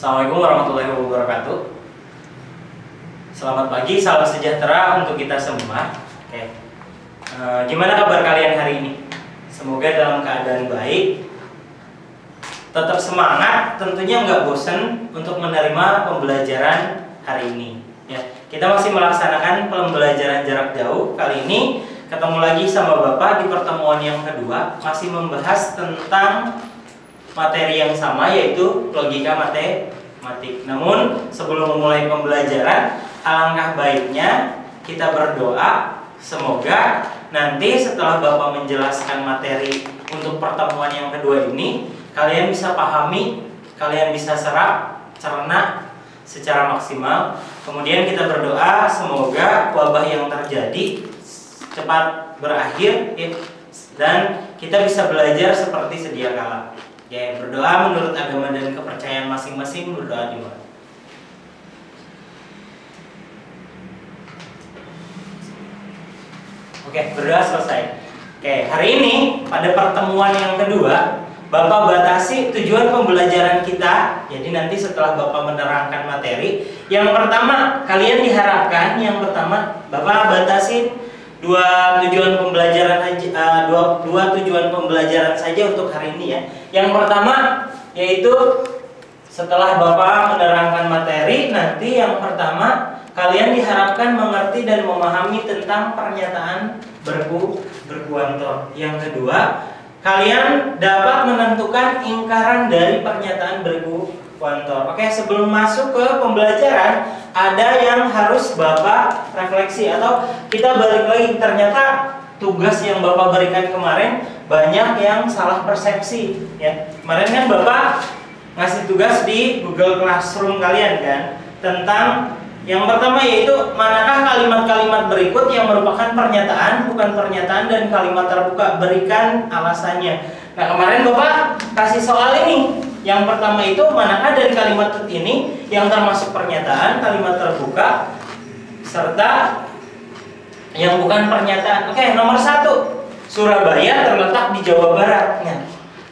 Assalamualaikum warahmatullahi wabarakatuh. Selamat pagi, salam sejahtera untuk kita semua. Oke. Gimana kabar kalian hari ini? Semoga dalam keadaan baik. Tetap semangat, tentunya nggak bosan untuk menerima pembelajaran hari ini. Ya, kita masih melaksanakan pembelajaran jarak jauh. Kali ini ketemu lagi sama Bapak di pertemuan yang kedua, masih membahas tentang materi yang sama, yaitu logika matematik. Namun sebelum memulai pembelajaran, alangkah baiknya kita berdoa semoga nanti setelah Bapak menjelaskan materi untuk pertemuan yang kedua ini, kalian bisa pahami, kalian bisa serap, cerna secara maksimal. Kemudian kita berdoa semoga wabah yang terjadi cepat berakhir ya, dan kita bisa belajar seperti sedia kala. Ya, berdoa menurut agama dan kepercayaan masing-masing. Berdoa di mana? Oke, berdoa selesai. Oke, hari ini pada pertemuan yang kedua, Bapak batasi tujuan pembelajaran kita. Jadi nanti setelah Bapak menerangkan materi, yang pertama kalian diharapkan, yang pertama Bapak batasi dua tujuan pembelajaran saja untuk hari ini ya. Yang pertama yaitu setelah Bapak menerangkan materi, nanti yang pertama kalian diharapkan mengerti dan memahami tentang pernyataan berkuantor. Yang kedua, kalian dapat menentukan ingkaran dari pernyataan berkuantor. Oke, sebelum masuk ke pembelajaran, ada yang harus Bapak refleksi atau kita balik lagi. Ternyata tugas yang Bapak berikan kemarin banyak yang salah persepsi ya. Kemarin kan Bapak ngasih tugas di Google Classroom kalian kan, tentang yang pertama yaitu manakah kalimat-kalimat berikut yang merupakan pernyataan, bukan pernyataan, dan kalimat terbuka, berikan alasannya. Nah, kemarin Bapak kasih soal ini. Yang pertama itu manakah dari kalimat ini yang termasuk pernyataan, kalimat terbuka, serta yang bukan pernyataan. Oke, nomor 1. Surabaya terletak di Jawa Barat. Nah,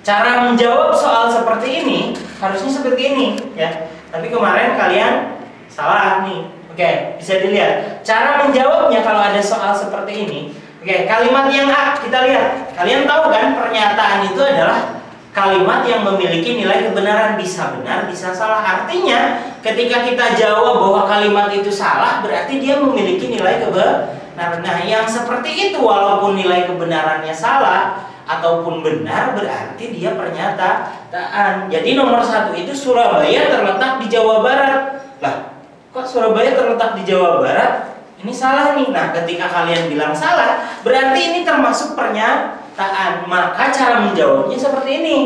cara menjawab soal seperti ini harusnya seperti ini ya. Tapi kemarin kalian salah nih. Oke, bisa dilihat cara menjawabnya kalau ada soal seperti ini. Oke, kalimat yang A kita lihat. Kalian tahu kan pernyataan itu adalah kalimat yang memiliki nilai kebenaran, bisa benar, bisa salah. Artinya ketika kita jawab bahwa kalimat itu salah, berarti dia memiliki nilai kebenaran. Nah, yang seperti itu walaupun nilai kebenarannya salah ataupun benar, berarti dia pernyataan. Jadi nomor 1 itu Surabaya terletak di Jawa Barat. Lah, kok Surabaya terletak di Jawa Barat? Ini salah nih. Nah, ketika kalian bilang salah, berarti ini termasuk pernyataan. Maka cara menjawabnya seperti ini.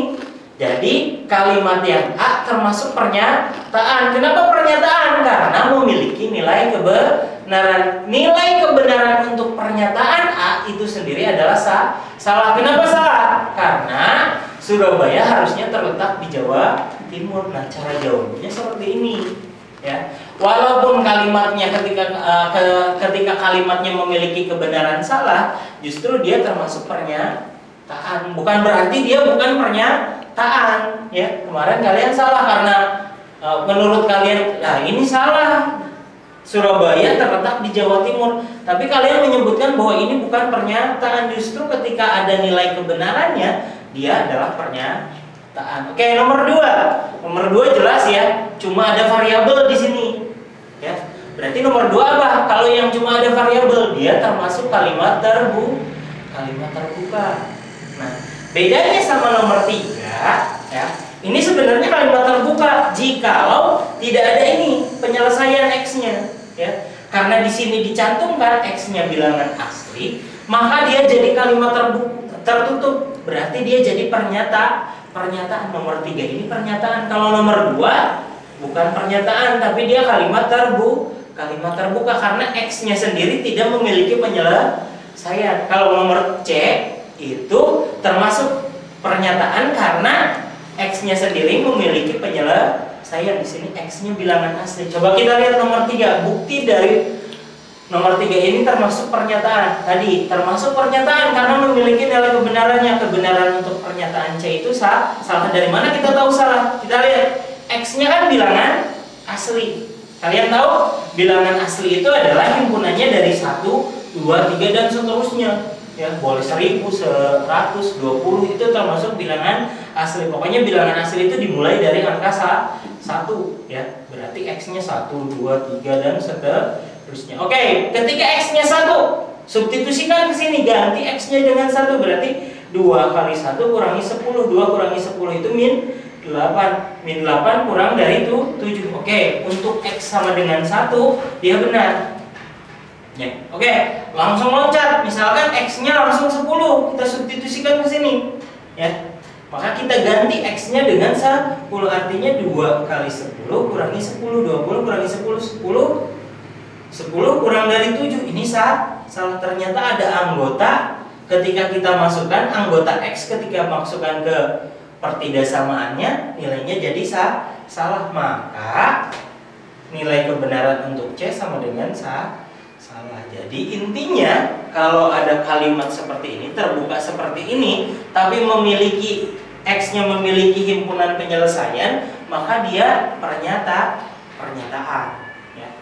Jadi kalimat yang A termasuk pernyataan. Kenapa pernyataan? Karena memiliki nilai kebenaran. Nilai kebenaran untuk pernyataan A itu sendiri adalah salah. Kenapa salah? Karena Surabaya harusnya terletak di Jawa Timur. Nah, cara jawabnya seperti ini. Ya, walaupun kalimatnya ketika kalimatnya memiliki kebenaran salah, justru dia termasuk pernyataan. Bukan berarti dia bukan pernyataan. Ya, kemarin kalian salah karena menurut kalian, nah ini salah. Surabaya terletak di Jawa Timur, tapi kalian menyebutkan bahwa ini bukan pernyataan. Justru ketika ada nilai kebenarannya, dia adalah pernyataan. Oke, nomor 2. Nomor 2 jelas ya, cuma ada variabel di sini. Ya. Berarti nomor 2 apa? Kalau yang cuma ada variabel, dia termasuk kalimat terbuka. Nah, bedanya sama nomor 3 ya. Ini sebenarnya kalimat terbuka jikalau tidak ada ini penyelesaian X-nya ya. Karena di sini dicantumkan X-nya bilangan asli, maka dia jadi kalimat tertutup. Berarti dia jadi pernyataan. Nomor 3 ini pernyataan. Kalau nomor 2 bukan pernyataan, tapi dia kalimat terbuka karena X-nya sendiri tidak memiliki penyelesaian. Kalau nomor C itu termasuk pernyataan karena X-nya sendiri memiliki penyelesaian. Di sini X-nya bilangan asli. Coba kita lihat nomor 3. Bukti dari nomor 3 ini termasuk pernyataan. Tadi termasuk pernyataan karena memiliki nilai kebenarannya. Kebenaran untuk pernyataan C itu salah. Dari mana kita tahu salah? Kita lihat X X-nya kan bilangan asli. Kalian tahu bilangan asli itu adalah himpunannya dari 1, 2, 3 dan seterusnya. Ya, boleh 1000, 100, 20 itu termasuk bilangan asli. Pokoknya bilangan asli itu dimulai dari angka 1 ya. Berarti X-nya 1, 2, 3 dan seterusnya. Oke, ketika X-nya 1, substitusikan ke sini, ganti X-nya dengan 1, berarti 2 kali 1 kurangi 10, 2 kurangi 10 itu min 8. Min 8 kurang dari itu 7. Oke, untuk X sama dengan 1, dia benar. Ya, oke, langsung loncat. Misalkan X-nya langsung 10, kita substitusikan ke sini. Ya. Maka kita ganti X-nya dengan 10, artinya 2 kali 10 kurangi 10, 20 kurangi 10, 10 kurang dari 7. Ini salah. Ternyata ada anggota ketika kita masukkan anggota X, ketika masukkan ke pertidakssamaannya, nilainya jadi salah. Maka nilai kebenaran untuk C sama dengan salah. Jadi intinya kalau ada kalimat seperti ini, terbuka seperti ini, tapi memiliki X-nya memiliki himpunan penyelesaian, maka dia pernyataan. Ya.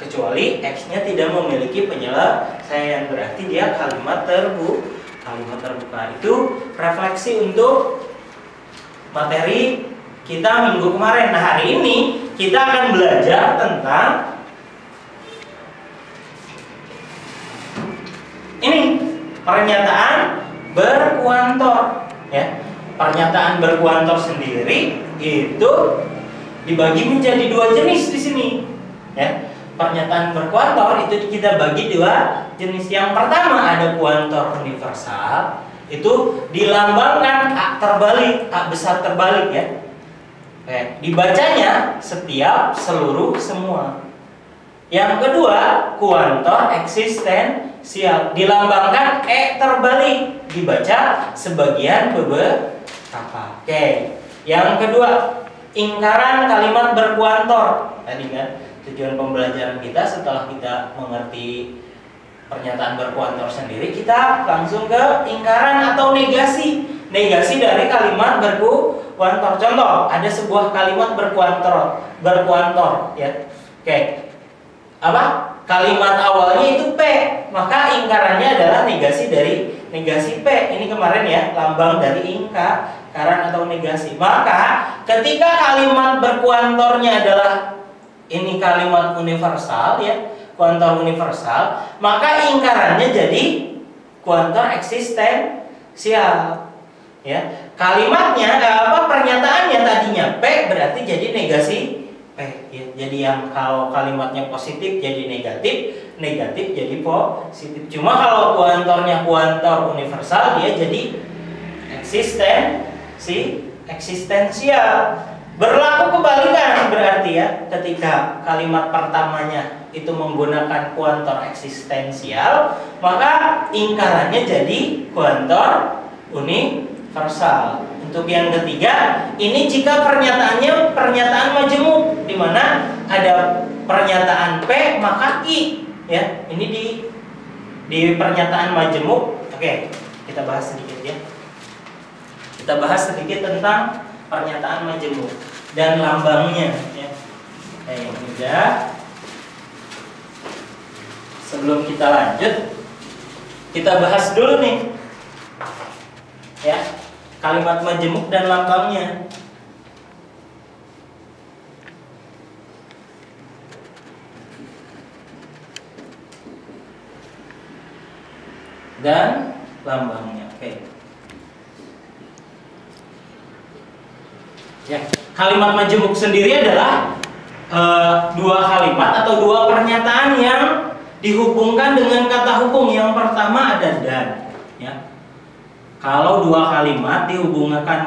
Kecuali X-nya tidak memiliki penyelesaian, berarti dia kalimat terbuka. Kalimat terbuka itu refleksi untuk materi kita minggu kemarin. Nah, hari ini kita akan belajar tentang ini, pernyataan berkuantor. Ya, pernyataan berkuantor sendiri itu dibagi menjadi 2 jenis di sini. Ya, pernyataan berkuantor itu kita bagi 2 jenis. Yang pertama ada kuantor universal, itu dilambangkan A terbalik, A besar terbalik ya. Dibacanya setiap, seluruh, semua. Yang kedua, kuantor eksistensial, dilambangkan E terbalik, dibaca sebagian beberapa. Oke. Yang kedua, ingkaran kalimat berkuantor. Tadi kan tujuan pembelajaran kita setelah kita mengerti pernyataan berkuantor sendiri, kita langsung ke ingkaran atau negasi. Negasi dari kalimat berkuantor. Contoh, ada sebuah kalimat berkuantor ya. Oke. Apa? Kalimat awalnya itu P, maka ingkarannya adalah negasi dari negasi P. Ini kemarin ya, lambang dari ingkaran atau negasi. Maka ketika kalimat berkuantornya adalah ini kalimat universal ya, kuantor universal, maka ingkarannya jadi kuantor eksistensial. Ya, kalimatnya pernyataannya tadinya P berarti jadi negasi P. Ya, jadi yang kalau kalimatnya positif jadi negatif, negatif jadi positif. Cuma kalau kuantornya kuantor universal, dia jadi eksistensial. Berlaku kebalikan berarti ya, ketika kalimat pertamanya itu menggunakan kuantor eksistensial, maka ingkarannya jadi kuantor universal. Untuk yang ketiga, ini jika pernyataannya pernyataan majemuk, di mana ada pernyataan P maka I ya. Ini di pernyataan majemuk. Oke, kita bahas sedikit ya. Kita bahas sedikit tentang pernyataan majemuk dan lambangnya ya. Yang mudah. Sebelum kita lanjut, kita bahas dulu nih ya, kalimat majemuk dan lambangnya. Dan lambangnya. Oke. Ya, kalimat majemuk sendiri adalah 2 kalimat atau 2 pernyataan yang dihubungkan dengan kata hubung. Yang pertama ada dan ya. Kalau 2 kalimat dihubungkan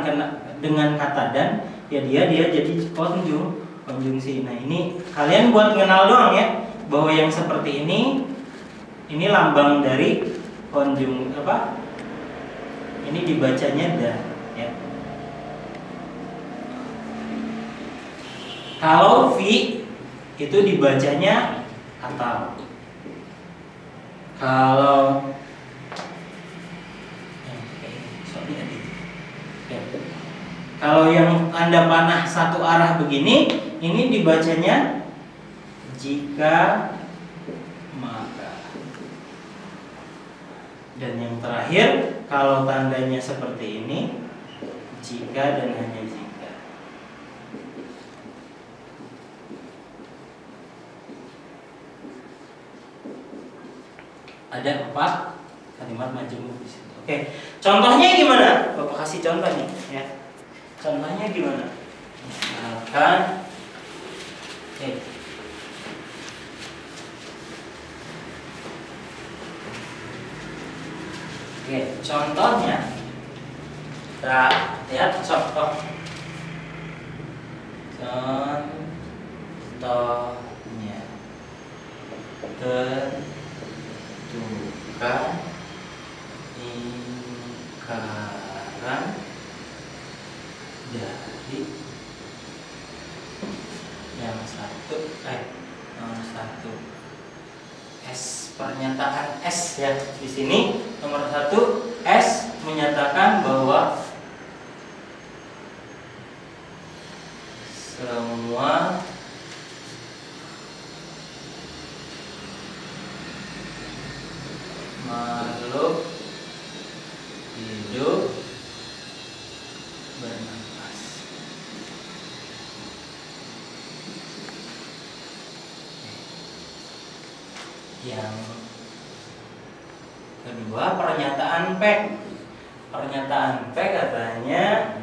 dengan kata dan, ya dia jadi konjungsi. Nah, ini kalian buat kenal doang ya, bahwa yang seperti ini lambang dari ini dibacanya dan ya. Kalau V itu dibacanya atau. Kalau Kalau yang tanda panah satu arah begini, ini dibacanya jika maka. Dan yang terakhir, kalau tandanya seperti ini, jika dan hanya jika. Ada 4 kalimat majemuk di situ. Oke, contohnya gimana? Bapak kasih contoh nih, ya. Contohnya gimana? Misalkan, oke. Oke, contohnya kita lihat contoh. Contohnya tentukan lingkaran dari yang nomor satu S, pernyataan S ya di sini nomor 1 S menyatakan bahwa semua makhluk hidup bernapas. Yang kedua pernyataan P. Pernyataan P katanya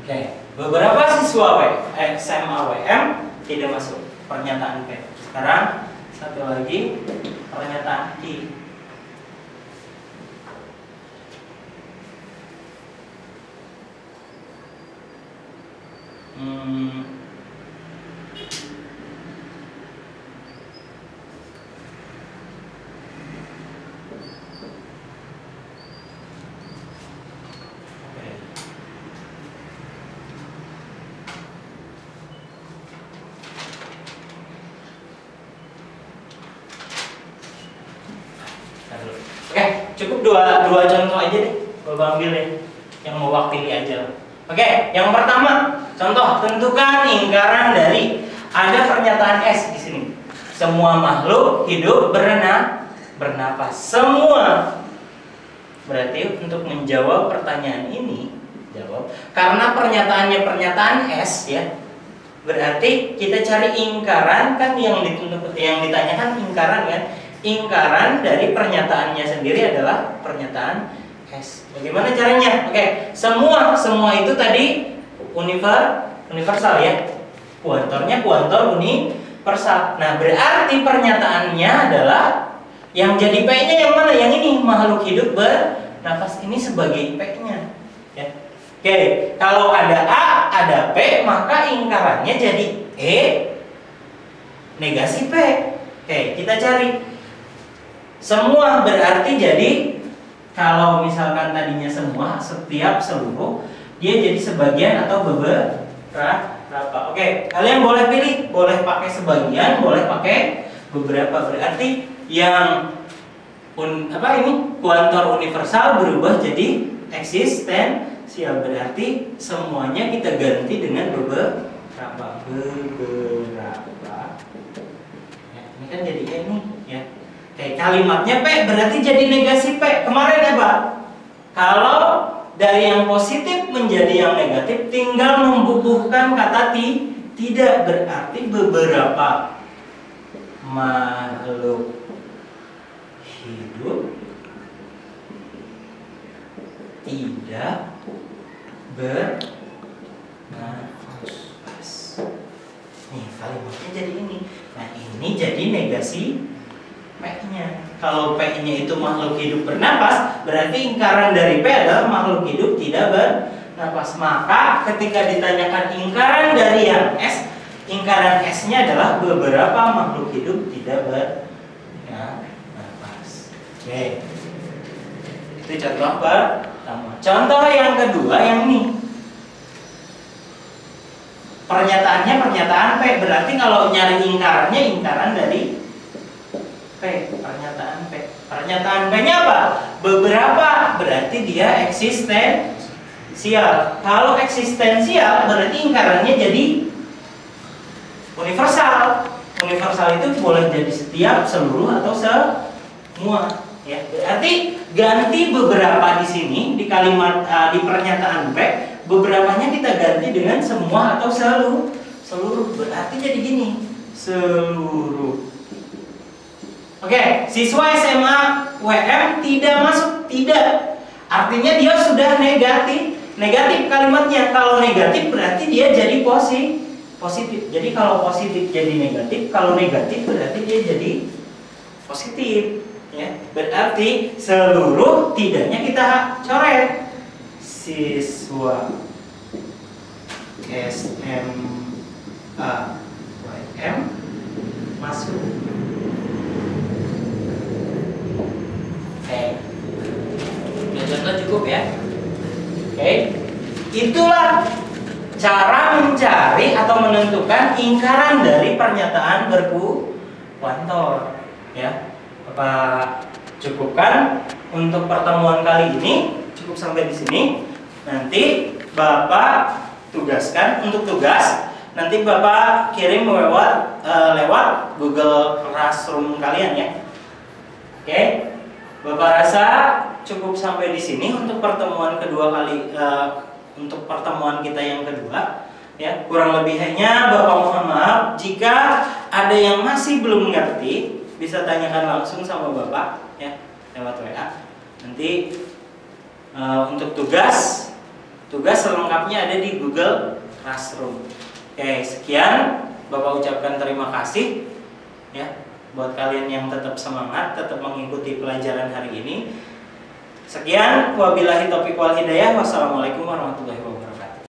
Oke, beberapa siswa SMA WM tidak masuk pernyataan P. Sekarang satu lagi pernyataan I. Oke, cukup dua contoh aja deh. Bapak ambil ya, yang mewakili aja. Oke, yang pertama, contoh tentukan lingkaran dari ada pernyataan S di sini. Semua makhluk hidup bernapas. Semua. Berarti untuk menjawab pertanyaan ini, jawab karena pernyataannya pernyataan S ya. Berarti kita cari lingkaran kan yang ditanyakan lingkaran kan. Ingkaran dari pernyataannya sendiri adalah pernyataan S. Bagaimana caranya? Oke, semua itu tadi universal ya. Kuantornya kuantor universal. Nah, berarti pernyataannya adalah yang jadi P-nya yang mana? Yang ini makhluk hidup bernapas ini sebagai P-nya. Ya. Oke, kalau ada A, ada P, maka ingkarannya jadi E negasi P. Oke, kita cari. Semua berarti jadi kalau misalkan tadinya semua, setiap seluruh, dia jadi sebagian atau beberapa. Oke, kalian boleh pilih, boleh pakai sebagian, boleh pakai beberapa. Berarti yang kuantor universal berubah jadi eksistensial. Berarti semuanya kita ganti dengan beberapa. Ya, ini kan jadi ini ya. Oke, kalimatnya P berarti jadi negasi P. Kemarin apa? Kalau dari yang positif menjadi yang negatif tinggal membubuhkan kata tidak, berarti beberapa makhluk hidup tidak bernapas. Nih kalimatnya jadi ini. Nah ini jadi negasi P-nya. Kalau P-nya itu makhluk hidup bernapas, berarti ingkaran dari P adalah makhluk hidup tidak bernapas. Maka ketika ditanyakan ingkaran dari yang S, Ingkaran S-nya adalah beberapa makhluk hidup tidak bernafas. Oke. Itu contoh pertama. Contoh yang kedua yang ini. Pernyataannya pernyataan P. Berarti kalau nyari ingkarannya ingkaran dari P. Pernyataan P. Pernyataan P-nya apa? Beberapa. Berarti dia eksistensial. Kalau eksistensial berarti ingkarannya jadi universal. Universal itu boleh jadi setiap, seluruh, atau semua. Ya, berarti ganti beberapa di sini di kalimat di pernyataan P, beberapanya kita ganti dengan semua atau seluruh. Berarti jadi gini, seluruh. Oke, siswa SMA WM tidak masuk, tidak. Artinya dia sudah negatif. Negatif kalimatnya. Kalau negatif berarti dia jadi positif. Jadi kalau positif jadi negatif, kalau negatif berarti dia jadi positif. Ya, berarti seluruh tidaknya kita coret. Siswa SMA WM masuk. Oke. Contoh cukup ya. Oke. Itulah cara mencari atau menentukan ingkaran dari pernyataan berkuantor. Ya, Bapak cukupkan untuk pertemuan kali ini. Cukup sampai di sini. Nanti Bapak tugaskan untuk tugas. Nanti Bapak kirim lewat Google Classroom kalian ya. Oke. Bapak rasa cukup sampai di sini untuk pertemuan kedua kali. Untuk pertemuan kita yang kedua, ya, kurang lebihnya Bapak mohon maaf. Jika ada yang masih belum mengerti, bisa tanyakan langsung sama Bapak, ya, lewat WA. Nanti untuk tugas selengkapnya ada di Google Classroom. Oke, sekian. Bapak ucapkan terima kasih, ya, buat kalian yang tetap semangat, tetap mengikuti pelajaran hari ini. Sekian, wabillahi taufiq wal hidayah. Wassalamualaikum warahmatullahi wabarakatuh.